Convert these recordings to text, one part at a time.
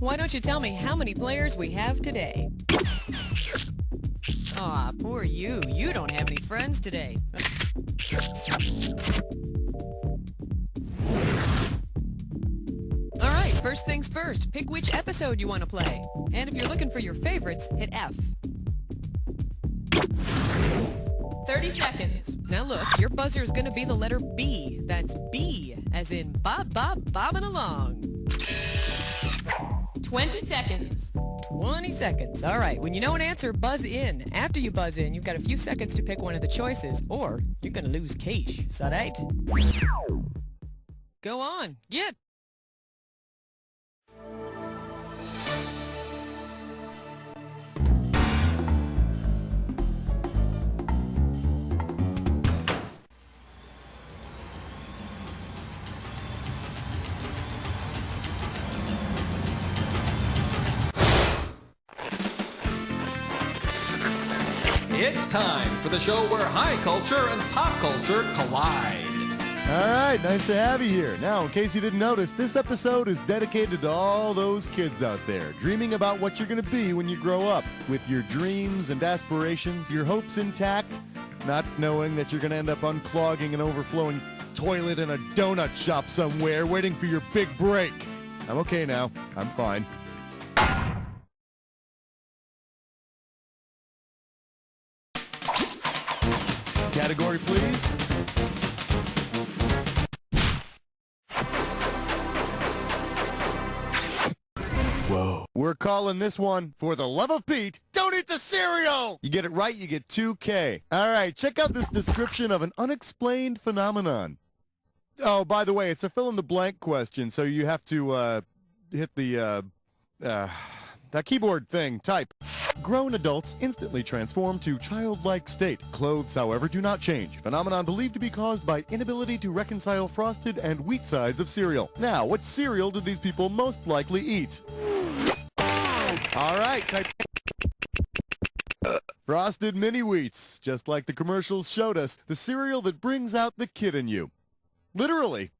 Why don't you tell me how many players we have today? Aw, poor you. You don't have any friends today. Alright, first things first. Pick which episode you want to play. And if you're looking for your favorites, hit F. 30 seconds. Now look, your buzzer is going to be the letter B. That's B, as in bobbing along. 20 seconds. 20 seconds. All right, when you know an answer, buzz in. After you buzz in, you've got a few seconds to pick one of the choices, or you're going to lose cash. Is that right? Go on, get. It's time for the show where high culture and pop culture collide. All right, nice to have you here. Now, in case you didn't notice, this episode is dedicated to all those kids out there dreaming about what you're going to be when you grow up, with your dreams and aspirations, your hopes intact, not knowing that you're going to end up unclogging an overflowing toilet in a donut shop somewhere, waiting for your big break. I'm okay now. I'm fine. Category, please. Whoa. We're calling this one, For the Love of Pete, Don't Eat the Cereal! You get it right, you get 2K. All right, check out this description of an unexplained phenomenon. Oh, by the way, it's a fill-in-the-blank question, so you have to, hit the, that keyboard thing, type. Grown adults instantly transform to childlike state. Clothes, however, do not change. Phenomenon believed to be caused by inability to reconcile frosted and wheat sides of cereal. Now, what cereal do these people most likely eat? All right, type. Frosted mini wheats, just like the commercials showed us, the cereal that brings out the kid in you. Literally.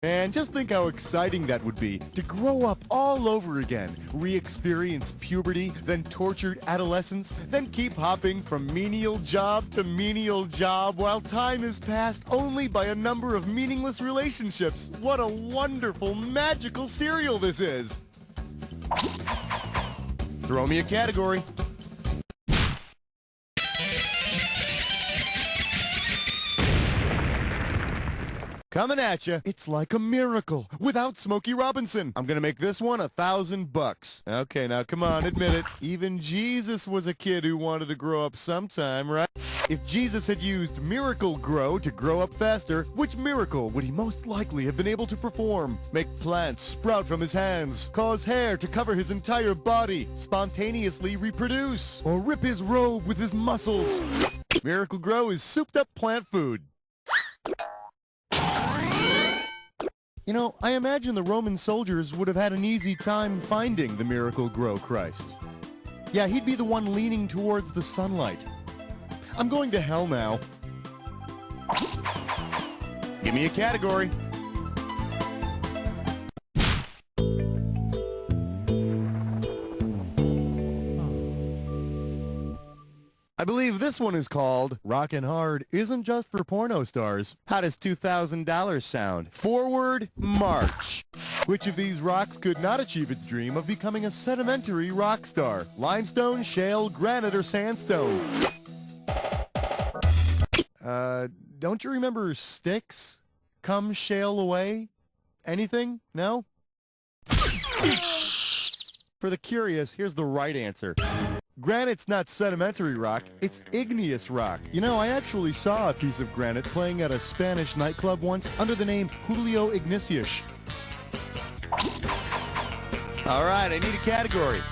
And just think how exciting that would be, to grow up all over again, re-experience puberty, then tortured adolescence, then keep hopping from menial job to menial job while time is passed only by a number of meaningless relationships. What a wonderful, magical cereal this is! Throw me a category. Coming at you, it's like a miracle without Smokey Robinson. I'm gonna make this one $1,000. Okay, now come on, admit it. Even Jesus was a kid who wanted to grow up sometime, right? If Jesus had used Miracle Grow to grow up faster, which miracle would he most likely have been able to perform? Make plants sprout from his hands, cause hair to cover his entire body, spontaneously reproduce, or rip his robe with his muscles. Miracle Grow is souped-up plant food. You know, I imagine the Roman soldiers would have had an easy time finding the Miracle Grow Christ. Yeah, he'd be the one leaning towards the sunlight. I'm going to hell now. Give me a category. I believe this one is called Rockin' Hard Isn't Just for Porno Stars. How does $2,000 sound? Forward march. Which of these rocks could not achieve its dream of becoming a sedimentary rock star? Limestone, shale, granite, or sandstone? Don't you remember Styx? Come shale away? Anything? No? For the curious, here's the right answer. Granite's not sedimentary rock, it's igneous rock. You know, I actually saw a piece of granite playing at a Spanish nightclub once under the name Julio Ignatius. All right, I need a category.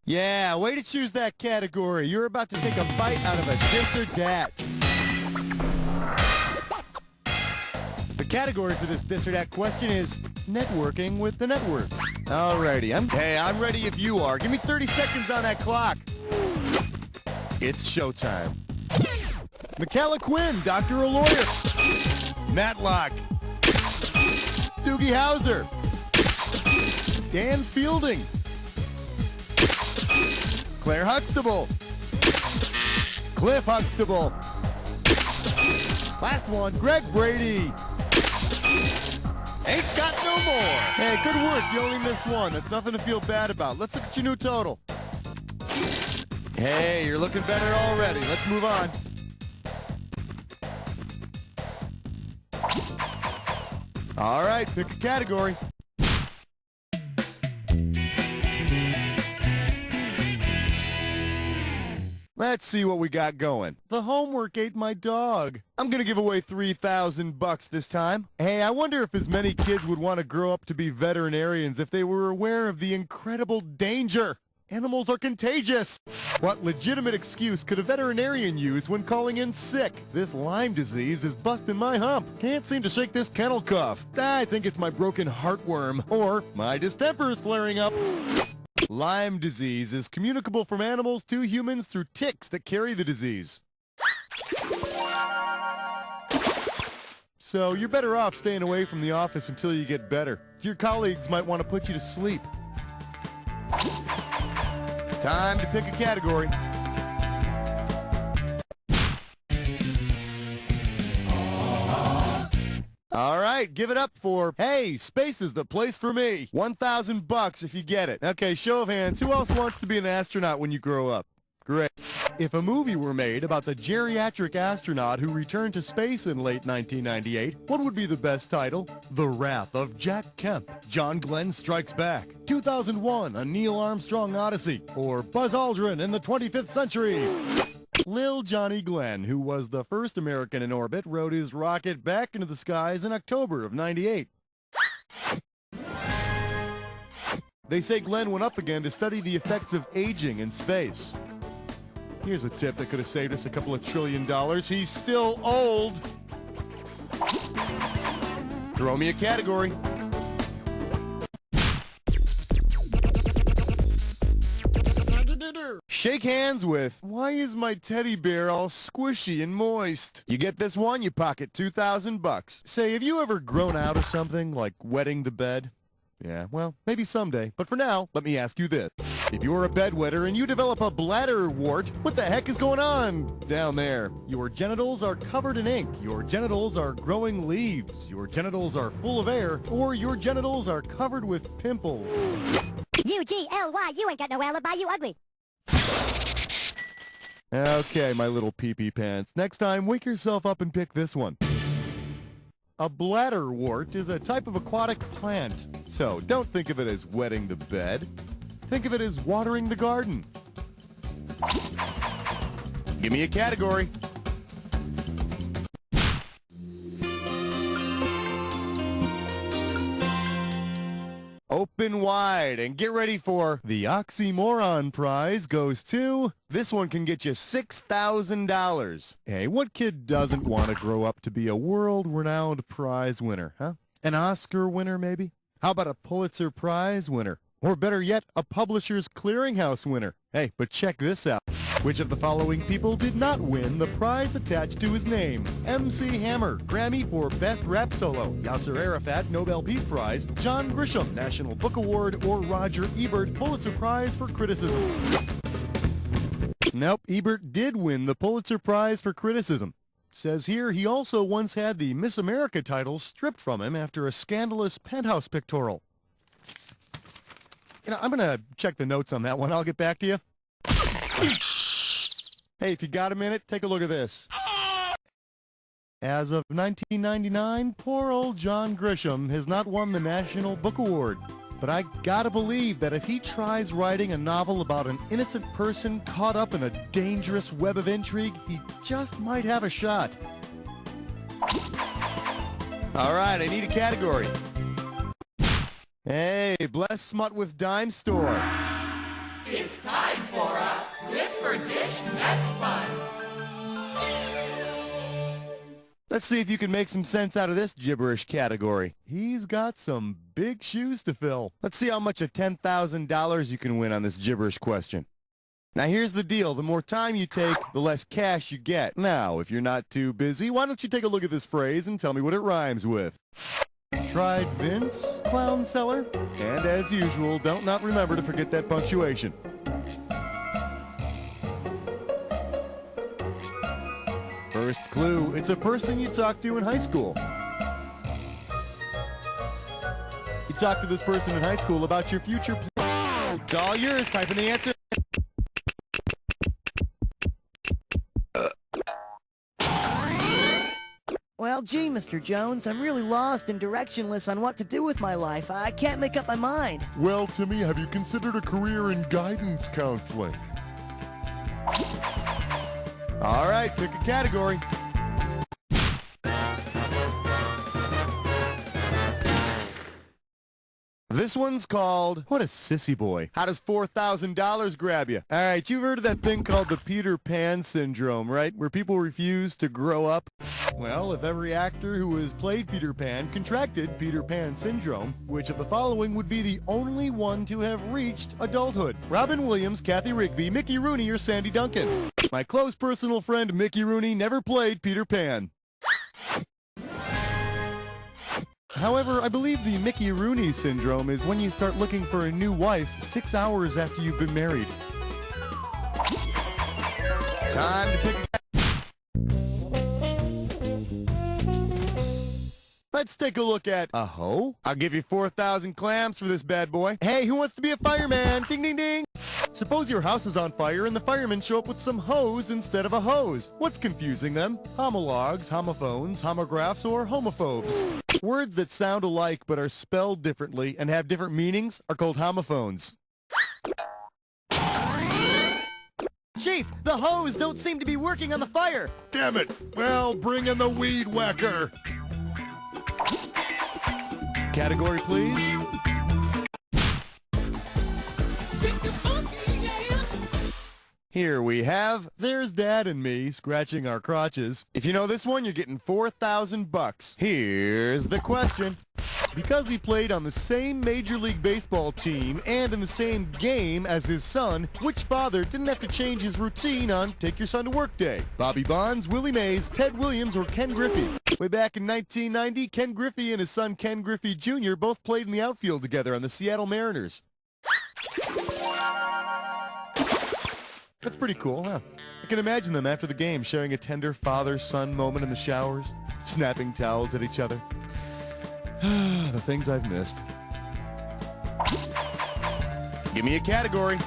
Yeah, way to choose that category. You're about to take a bite out of a this or dat. The category for this this or dat question is networking with the networks. Alrighty, I'm ready if you are. Give me 30 seconds on that clock. It's showtime. McCalla Quinn, Dr. Aloysius. Matlock. Doogie Howser. Dan Fielding. Claire Huxtable. Cliff Huxtable. Last one, Greg Brady. Ain't got no more. Hey, good work. You only missed one. That's nothing to feel bad about. Let's look at your new total. Hey, you're looking better already. Let's move on. All right, pick a category. Let's see what we got going. The homework ate my dog. I'm gonna give away $3,000 this time. Hey, I wonder if as many kids would want to grow up to be veterinarians if they were aware of the incredible danger. Animals are contagious. What legitimate excuse could a veterinarian use when calling in sick? This Lyme disease is busting my hump. Can't seem to shake this kennel cough. I think it's my broken heartworm. Or my distemper is flaring up. Lyme disease is communicable from animals to humans through ticks that carry the disease. So you're better off staying away from the office until you get better. Your colleagues might want to put you to sleep. Time to pick a category. All right, give it up for, hey, space is the place for me. $1,000 if you get it. Okay, show of hands. Who else wants to be an astronaut when you grow up? Great. If a movie were made about the geriatric astronaut who returned to space in late 1998, what would be the best title? The Wrath of Jack Kemp. John Glenn Strikes Back. 2001, A Neil Armstrong Odyssey. Or Buzz Aldrin in the 25th Century. Lil Johnny Glenn, who was the first American in orbit, rode his rocket back into the skies in October of '98. They say Glenn went up again to study the effects of aging in space. Here's a tip that could have saved us a couple of $1 trillion. He's still old. Throw me a category. Shake hands with, why is my teddy bear all squishy and moist? You get this one, you pocket $2,000. Say, have you ever grown out of something, like wetting the bed? Yeah, well, maybe someday. But for now, let me ask you this. If you're a bedwetter and you develop a bladder wart, what the heck is going on down there? Your genitals are covered in ink. Your genitals are growing leaves. Your genitals are full of air. Or your genitals are covered with pimples. U-G-L-Y, you ain't got no alibi, you ugly. Okay, my little pee-pee pants. Next time, wake yourself up and pick this one. A bladderwort is a type of aquatic plant. So don't think of it as wetting the bed. Think of it as watering the garden. Give me a category. Open wide and get ready for the oxymoron prize goes to, this one can get you $6,000. Hey, what kid doesn't want to grow up to be a world-renowned prize winner, huh? An Oscar winner, maybe? How about a Pulitzer Prize winner? Or better yet, a Publishers Clearinghouse winner. Hey, but check this out. Which of the following people did not win the prize attached to his name? MC Hammer, Grammy for Best Rap Solo, Yasser Arafat, Nobel Peace Prize, John Grisham, National Book Award, or Roger Ebert, Pulitzer Prize for Criticism. Nope, Ebert did win the Pulitzer Prize for Criticism. Says here he also once had the Miss America title stripped from him after a scandalous penthouse pictorial. You know, I'm going to check the notes on that one. I'll get back to you. Hey, if you got a minute, take a look at this. As of 1999, poor old John Grisham has not won the National Book Award. But I gotta believe that if he tries writing a novel about an innocent person caught up in a dangerous web of intrigue, he just might have a shot. All right, I need a category. Hey, bless smut with dime store. It's time for a Flip for Dish Mess Fun. Let's see if you can make some sense out of this gibberish category. He's got some big shoes to fill. Let's see how much of $10,000 you can win on this gibberish question. Now here's the deal. The more time you take, the less cash you get. Now, if you're not too busy, why don't you take a look at this phrase and tell me what it rhymes with? Tried Vince, Clown Seller, and as usual, don't not remember to forget that punctuation. First clue, it's a person you talked to in high school. You talked to this person in high school about your future plans. It's all yours, type in the answer. Well, gee, Mr. Jones, I'm really lost and directionless on what to do with my life. I can't make up my mind. Well, Timmy, have you considered a career in guidance counseling? All right, pick a category. This one's called, What a Sissy Boy. How does $4,000 grab you? All right, you've heard of that thing called the Peter Pan syndrome, right? Where people refuse to grow up. Well, if every actor who has played Peter Pan contracted Peter Pan syndrome, which of the following would be the only one to have reached adulthood? Robin Williams, Kathy Rigby, Mickey Rooney, or Sandy Duncan? My close personal friend Mickey Rooney never played Peter Pan. However, I believe the Mickey Rooney syndrome is when you start looking for a new wife 6 hours after you've been married. Time to pick a... Let's take a look at a hoe. I'll give you 4,000 clams for this bad boy. Hey, who wants to be a fireman? Ding, ding, ding. Suppose your house is on fire and the firemen show up with some hose instead of a hose. What's confusing them? Homologs, homophones, homographs, or homophobes. Words that sound alike but are spelled differently and have different meanings are called homophones. Chief, the hose don't seem to be working on the fire. Damn it! Well, bring in the weed whacker. Category, please. Here we have, there's Dad and me scratching our crotches. If you know this one, you're getting 4,000 bucks. Here's the question. Because he played on the same Major League Baseball team and in the same game as his son, which father didn't have to change his routine on Take Your Son to Work Day? Bobby Bonds, Willie Mays, Ted Williams, or Ken Griffey? Way back in 1990, Ken Griffey and his son Ken Griffey Jr. both played in the outfield together on the Seattle Mariners. That's pretty cool, huh? I can imagine them after the game sharing a tender father-son moment in the showers, snapping towels at each other. The things I've missed. Give me a category.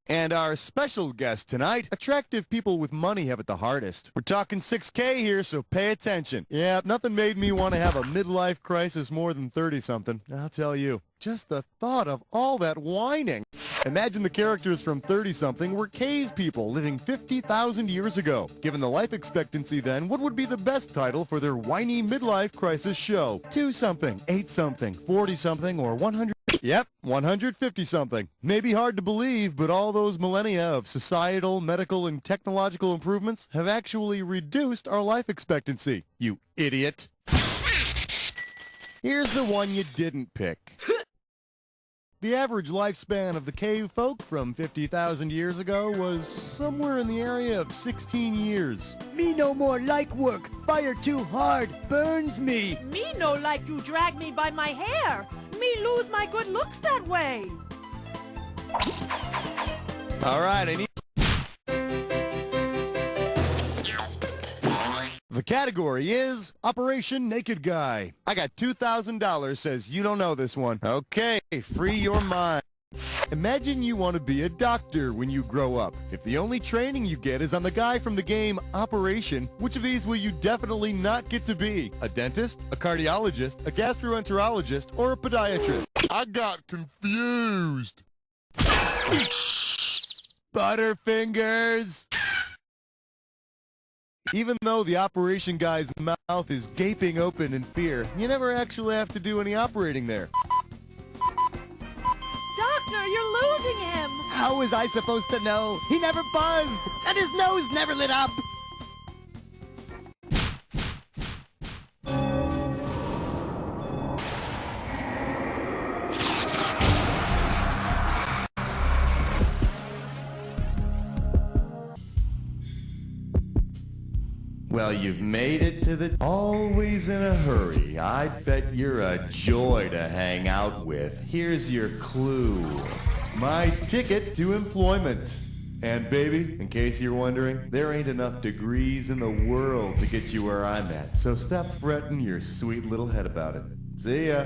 And our special guest tonight, attractive people with money have it the hardest. We're talking 6K here, so pay attention. Yeah, nothing made me want to have a midlife crisis more than 30-something, I'll tell you. Just the thought of all that whining. Imagine the characters from Thirtysomething were cave people living 50,000 years ago. Given the life expectancy then, what would be the best title for their whiny midlife crisis show? 2-something, 8-something, 40-something, or 100... Yep, 150-something. Maybe hard to believe, but all those millennia of societal, medical, and technological improvements have actually reduced our life expectancy, you idiot. Here's the one you didn't pick. The average lifespan of the cave folk from 50,000 years ago was somewhere in the area of 16 years. Me no more like work. Fire too hard. Burns me. Me no like you drag me by my hair. Me lose my good looks that way. All right, I need... The category is Operation Naked Guy. I got $2,000, says you don't know this one. Okay, free your mind. Imagine you want to be a doctor when you grow up. If the only training you get is on the guy from the game Operation, which of these will you definitely not get to be? A dentist, a cardiologist, a gastroenterologist, or a podiatrist? I got confused. Butterfingers! Even though the operation guy's mouth is gaping open in fear, you never actually have to do any operating there. Doctor, you're losing him. How was I supposed to know? He never buzzed, and his nose never lit up. Well, you've made it to the... Always in a hurry. I bet you're a joy to hang out with. Here's your clue. My ticket to employment. And baby, in case you're wondering, there ain't enough degrees in the world to get you where I'm at. So stop fretting your sweet little head about it. See ya.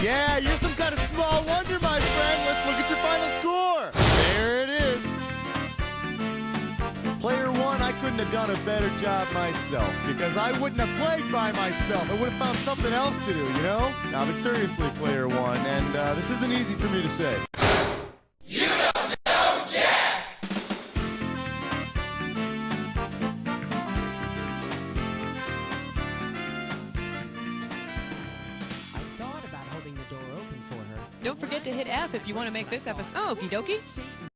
Yeah, you're some kind of small wonder, my friend. Let's look at your final score. There it is. Player one, I couldn't have done a better job myself because I wouldn't have played by myself. I would have found something else to do, you know? Now, but seriously, player one, and this isn't easy for me to say. You don't know Jack! I thought about holding the door open for her. Don't forget to hit F if you want to make this episode. Okie dokie.